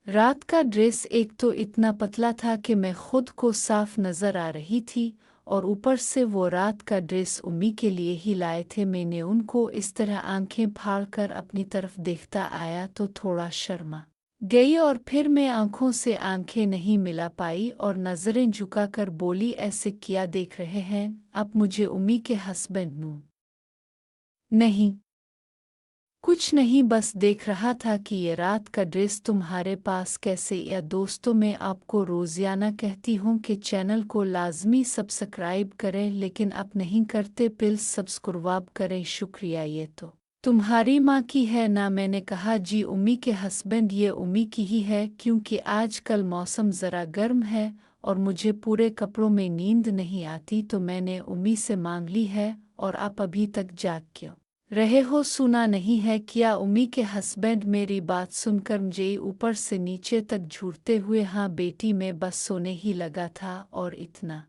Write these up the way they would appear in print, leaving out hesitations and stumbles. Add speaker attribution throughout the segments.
Speaker 1: रात का ड्रेस एक तो इतना पतला था कि मैं खुद को साफ नजर आ रही थी, और ऊपर से वो रात का ड्रेस उम्मी के लिए ही लाए थे। मैंने उनको इस तरह आंखें फाड़ कर अपनी तरफ देखता आया तो थोड़ा शर्मा गई, और फिर मैं आंखों से आंखें नहीं मिला पाई और नजरें झुकाकर बोली, ऐसे क्या देख रहे हैं आप मुझे? उम्मी के हस्बैंड नू नहीं, कुछ नहीं, बस देख रहा था कि ये रात का ड्रेस तुम्हारे पास कैसे। या दोस्तों, मैं आपको रोज़ाना कहती हूँ कि चैनल को लाजमी सब्सक्राइब करें, लेकिन आप नहीं करते। प्लीज़ सब्सक्राइब करें, शुक्रिया। ये तो तुम्हारी माँ की है ना? मैंने कहा, जी उम्मी के हस्बैंड, ये उम्मी की ही है, क्योंकि आजकल मौसम ज़रा गर्म है और मुझे पूरे कपड़ों में नींद नहीं आती, तो मैंने उम्मी से मांग ली है। और आप अभी तक जाग क्यों रहे हो? सुना नहीं है क्या? उम्मी के हस्बैंड मेरी बात सुनकर मुझे ऊपर से नीचे तक झूरते हुए, हाँ बेटी मैं बस सोने ही लगा था, और इतना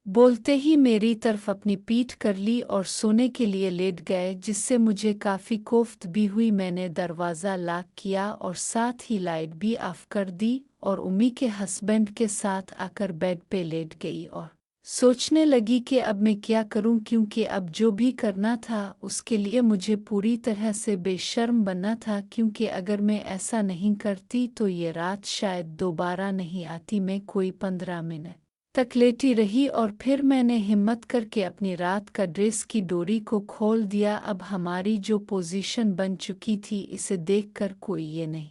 Speaker 1: बोलते ही मेरी तरफ अपनी पीठ कर ली और सोने के लिए लेट गए, जिससे मुझे काफ़ी कोफ्त भी हुई। मैंने दरवाज़ा लॉक किया और साथ ही लाइट भी ऑफ कर दी, और उम्मी के हस्बैंड के साथ आकर बेड पे लेट गई और सोचने लगी कि अब मैं क्या करूं, क्योंकि अब जो भी करना था उसके लिए मुझे पूरी तरह से बेशर्म बनना था, क्योंकि अगर मैं ऐसा नहीं करती तो ये रात शायद दोबारा नहीं आती। मैं कोई 15 मिनट तक लेटी रही और फिर मैंने हिम्मत करके अपनी रात का ड्रेस की डोरी को खोल दिया। अब हमारी जो पोजीशन बन चुकी थी, इसे देखकर कोई ये नहीं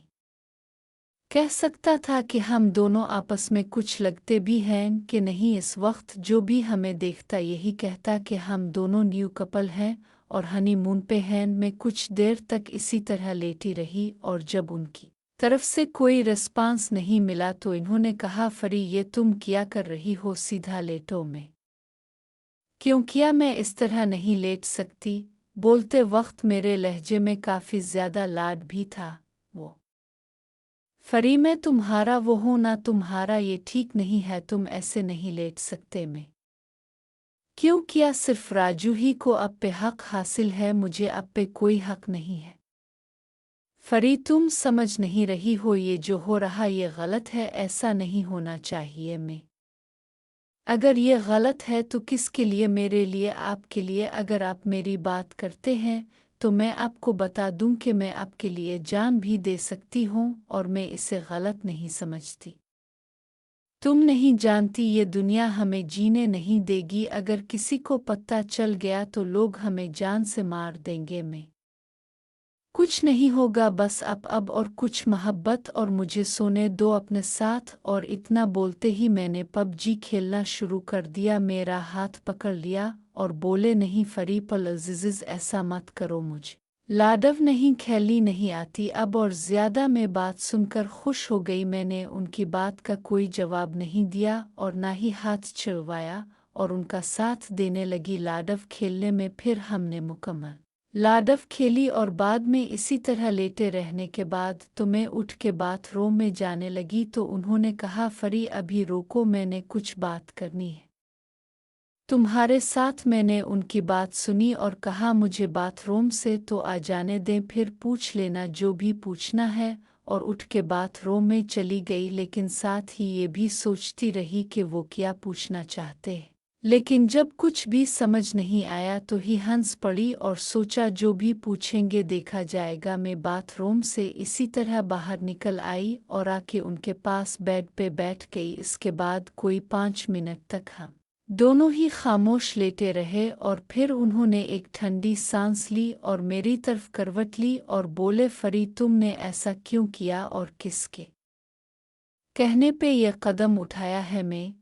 Speaker 1: कह सकता था कि हम दोनों आपस में कुछ लगते भी हैं कि नहीं। इस वक्त जो भी हमें देखता यही कहता कि हम दोनों न्यू कपल हैं और हनीमून पे हैं। मैं कुछ देर तक इसी तरह लेटी रही, और जब उनकी तरफ से कोई रिस्पांस नहीं मिला तो इन्होंने कहा, फरी ये तुम क्या कर रही हो? सीधा लेटो। में क्यों किया? मैं इस तरह नहीं लेट सकती। बोलते वक्त मेरे लहजे में काफ़ी ज़्यादा लाड भी था। वो फरी, मैं तुम्हारा वो हूँ ना, तुम्हारा ये ठीक नहीं है, तुम ऐसे नहीं लेट सकते। मैं क्यों किया? सिर्फ राजू ही को अब पे हक हासिल है, मुझे अब पे कोई हक नहीं है। फरी, तुम समझ नहीं रही हो, ये जो हो रहा ये गलत है, ऐसा नहीं होना चाहिए। मैं अगर ये गलत है तो किसके लिए? मेरे लिए, आपके लिए। अगर आप मेरी बात करते हैं तो मैं आपको बता दूं कि मैं आपके लिए जान भी दे सकती हूँ, और मैं इसे गलत नहीं समझती। तुम नहीं जानती, ये दुनिया हमें जीने नहीं देगी। अगर किसी को पता चल गया तो लोग हमें जान से मार देंगे। मैं कुछ नहीं होगा, बस अब और कुछ मोहब्बत, और मुझे सोने दो अपने साथ। और इतना बोलते ही मैंने पबजी खेलना शुरू कर दिया। मेरा हाथ पकड़ लिया और बोले, नहीं फरी प्लीज़ ऐसा मत करो, मुझे लाडव नहीं खेलनी नहीं आती अब। और ज़्यादा मैं बात सुनकर खुश हो गई। मैंने उनकी बात का कोई जवाब नहीं दिया और ना ही हाथ छिड़वाया, और उनका साथ देने लगी लाडव खेलने में। फिर हमने मुकम्मल लाडव खेली, और बाद में इसी तरह लेटे रहने के बाद तो मैं उठ के बाथरूम में जाने लगी, तो उन्होंने कहा, फरी अभी रोको, मैंने कुछ बात करनी है तुम्हारे साथ। मैंने उनकी बात सुनी और कहा, मुझे बाथरूम से तो आ जाने दें, फिर पूछ लेना जो भी पूछना है। और उठ के बाथरूम में चली गई, लेकिन साथ ही ये भी सोचती रही कि वो क्या पूछना चाहते हैं। लेकिन जब कुछ भी समझ नहीं आया तो ही हंस पड़ी और सोचा, जो भी पूछेंगे देखा जाएगा। मैं बाथरूम से इसी तरह बाहर निकल आई और आके उनके पास बेड पे बैठ गई। इसके बाद कोई 5 मिनट तक हम दोनों ही खामोश लेटे रहे, और फिर उन्होंने एक ठंडी सांस ली और मेरी तरफ करवट ली और बोले, फरी तुमने ऐसा क्यों किया और किसके कहने पे ये कदम उठाया है? मैं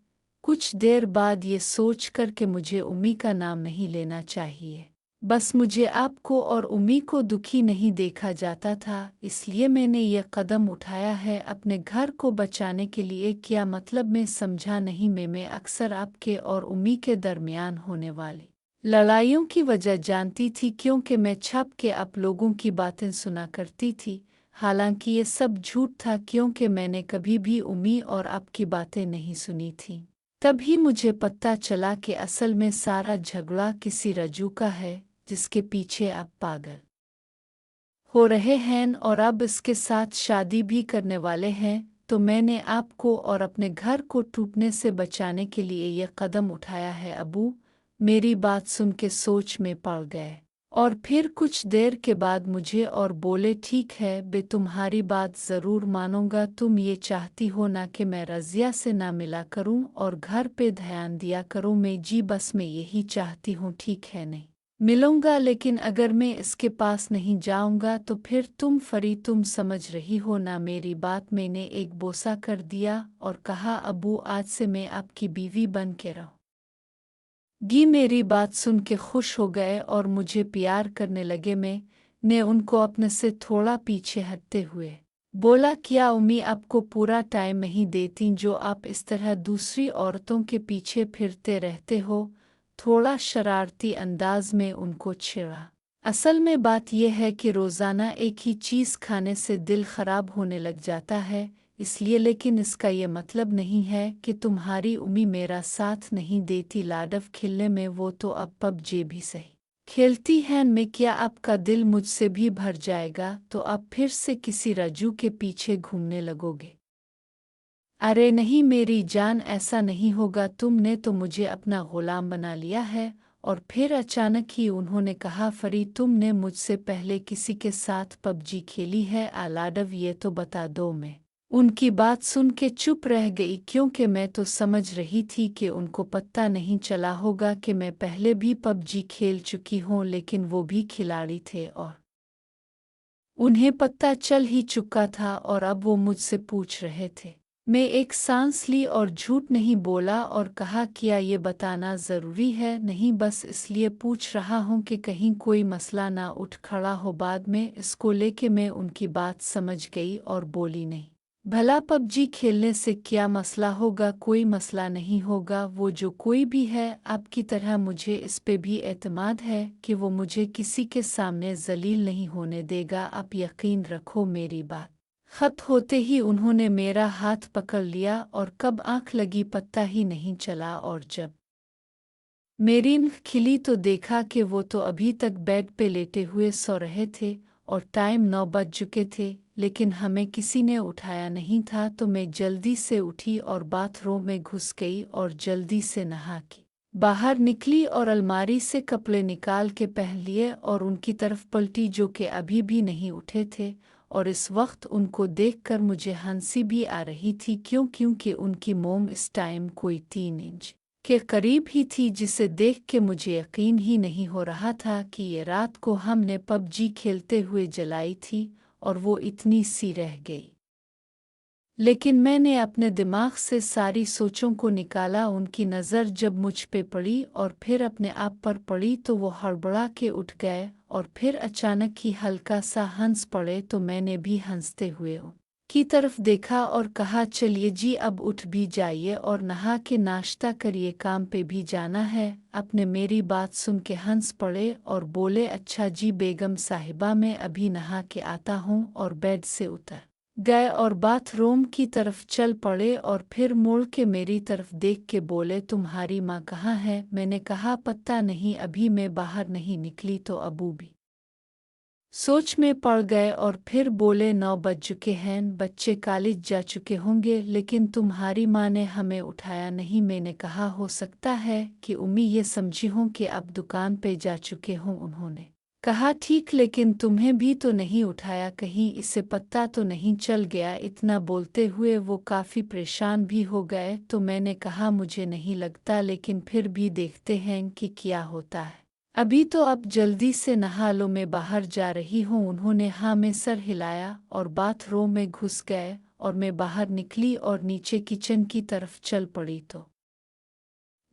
Speaker 1: कुछ देर बाद ये सोच कर कि मुझे उम्मी का नाम नहीं लेना चाहिए, बस मुझे आपको और उम्मी को दुखी नहीं देखा जाता था, इसलिए मैंने ये कदम उठाया है अपने घर को बचाने के लिए। क्या मतलब? मैं समझा नहीं। मैं अक्सर आपके और उम्मी के दरमियान होने वाली लड़ाइयों की वजह जानती थी, क्योंकि मैं छप के आप लोगों की बातें सुना करती थी। हालांकि ये सब झूठ था, क्योंकि मैंने कभी भी उम्मी और आपकी बातें नहीं सुनी थीं। तभी मुझे पता चला कि असल में सारा झगड़ा किसी रज्जू का है, जिसके पीछे आप पागल हो रहे हैं और अब इसके साथ शादी भी करने वाले हैं, तो मैंने आपको और अपने घर को टूटने से बचाने के लिए यह कदम उठाया है। अबू मेरी बात सुन के सोच में पड़ गए और फिर कुछ देर के बाद मुझे और बोले, ठीक है बे, तुम्हारी बात ज़रूर मानूंगा। तुम ये चाहती हो ना कि मैं रज़िया से ना मिला करूं और घर पे ध्यान दिया करूं? मैं जी बस मैं यही चाहती हूं। ठीक है, नहीं मिलूंगा, लेकिन अगर मैं इसके पास नहीं जाऊंगा तो फिर तुम समझ रही हो ना मेरी बात। मैंने एक बोसा कर दिया और कहा, अबू आज से मैं आपकी बीवी बन के रहूंगी। मेरी बात सुन के खुश हो गए और मुझे प्यार करने लगे। मैंने उनको अपने से थोड़ा पीछे हटते हुए बोला, क्या उम्मी आपको पूरा टाइम नहीं देती जो आप इस तरह दूसरी औरतों के पीछे फिरते रहते हो? थोड़ा शरारती अंदाज में उनको छेड़ा। असल में बात यह है कि रोज़ाना एक ही चीज़ खाने से दिल ख़राब होने लग जाता है, इसलिए। लेकिन इसका ये मतलब नहीं है कि तुम्हारी उम्मी मेरा साथ नहीं देती लाडव खेलने में। वो तो अब पबजी भी सही खेलती है। मैं क्या आपका दिल मुझसे भी भर जाएगा तो आप फिर से किसी रज्जू के पीछे घूमने लगोगे? अरे नहीं मेरी जान, ऐसा नहीं होगा। तुमने तो मुझे अपना गुलाम बना लिया है। और फिर अचानक ही उन्होंने कहा, फरीद तुमने मुझसे पहले किसी के साथ पबजी खेली है? लाडव ये तो बता दो। मैं उनकी बात सुन के चुप रह गई, क्योंकि मैं तो समझ रही थी कि उनको पता नहीं चला होगा कि मैं पहले भी पबजी खेल चुकी हूँ। लेकिन वो भी खिलाड़ी थे और उन्हें पता चल ही चुका था और अब वो मुझसे पूछ रहे थे। मैं एक सांस ली और झूठ नहीं बोला और कहा, क्या ये बताना ज़रूरी है? नहीं, बस इसलिए पूछ रहा हूँ कि कहीं कोई मसला ना उठ खड़ा हो बाद में। इसको लेके मैं उनकी बात समझ गई और बोली, नहीं भला पबजी खेलने से क्या मसला होगा? कोई मसला नहीं होगा। वो जो कोई भी है आपकी तरह मुझे इस पे भी एतमाद है कि वो मुझे किसी के सामने जलील नहीं होने देगा। आप यकीन रखो मेरी बात। खत होते ही उन्होंने मेरा हाथ पकड़ लिया और कब आंख लगी पता ही नहीं चला। और जब मेरी आँख खिली तो देखा कि वो तो अभी तक बेड पे लेटे हुए सो रहे थे और टाइम 9 बज चुके थे, लेकिन हमें किसी ने उठाया नहीं था। तो मैं जल्दी से उठी और बाथरूम में घुस गई और जल्दी से नहा के बाहर निकली और अलमारी से कपड़े निकाल के पहन लिए और उनकी तरफ पलटी, जो कि अभी भी नहीं उठे थे। और इस वक्त उनको देखकर मुझे हंसी भी आ रही थी, क्योंकि उनकी मोम इस टाइम कोई 3 इंच के करीब ही थी, जिसे देख के मुझे यकीन ही नहीं हो रहा था कि ये रात को हमने पबजी खेलते हुए जलाई थी और वो इतनी सी रह गई। लेकिन मैंने अपने दिमाग से सारी सोचों को निकाला। उनकी नज़र जब मुझ पे पड़ी और फिर अपने आप पर पड़ी तो वो हड़बड़ा के उठ गए और फिर अचानक ही हल्का सा हंस पड़े। तो मैंने भी हंसते हुए की तरफ देखा और कहा, चलिए जी अब उठ भी जाइए और नहा के नाश्ता करिए, काम पे भी जाना है। अपने मेरी बात सुन के हंस पड़े और बोले, अच्छा जी बेगम साहिबा, मैं अभी नहा के आता हूँ। और बेड से उतर गए और बाथरूम की तरफ चल पड़े और फिर मुड़ के मेरी तरफ देख के बोले, तुम्हारी माँ कहाँ है? मैंने कहा, पता नहीं, अभी मैं बाहर नहीं निकली। तो अबू भी सोच में पड़ गए और फिर बोले, 9 बज चुके हैं, बच्चे कॉलेज जा चुके होंगे, लेकिन तुम्हारी माँ ने हमें उठाया नहीं। मैंने कहा, हो सकता है कि उम्मी ये समझी हों कि अब दुकान पे जा चुके हों। उन्होंने कहा, ठीक, लेकिन तुम्हें भी तो नहीं उठाया, कहीं इसे पता तो नहीं चल गया? इतना बोलते हुए वो काफ़ी परेशान भी हो गए। तो मैंने कहा, मुझे नहीं लगता, लेकिन फिर भी देखते हैं कि क्या होता है। अभी तो अब जल्दी से नहा लो, मैं बाहर जा रही हूँ। उन्होंने हाँ में सर हिलाया और बाथरूम में घुस गए और मैं बाहर निकली और नीचे किचन की तरफ चल पड़ी तो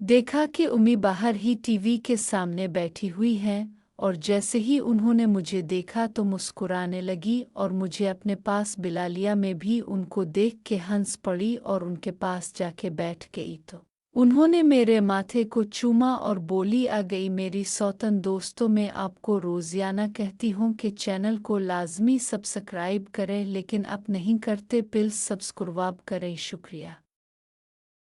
Speaker 1: देखा कि उम्मी बाहर ही टीवी के सामने बैठी हुई हैं। और जैसे ही उन्होंने मुझे देखा तो मुस्कुराने लगी और मुझे अपने पास बुला लिया। मैं भी उनको देख के हंस पड़ी और उनके पास जाके बैठ गई तो उन्होंने मेरे माथे को चूमा और बोली, आ गई मेरी सौतन दोस्तों, मैं आपको रोज़ाना कहती हूँ कि चैनल को लाजमी सब्सक्राइब करें, लेकिन आप नहीं करते। प्लीज़ सब्सक्राइब करें, शुक्रिया।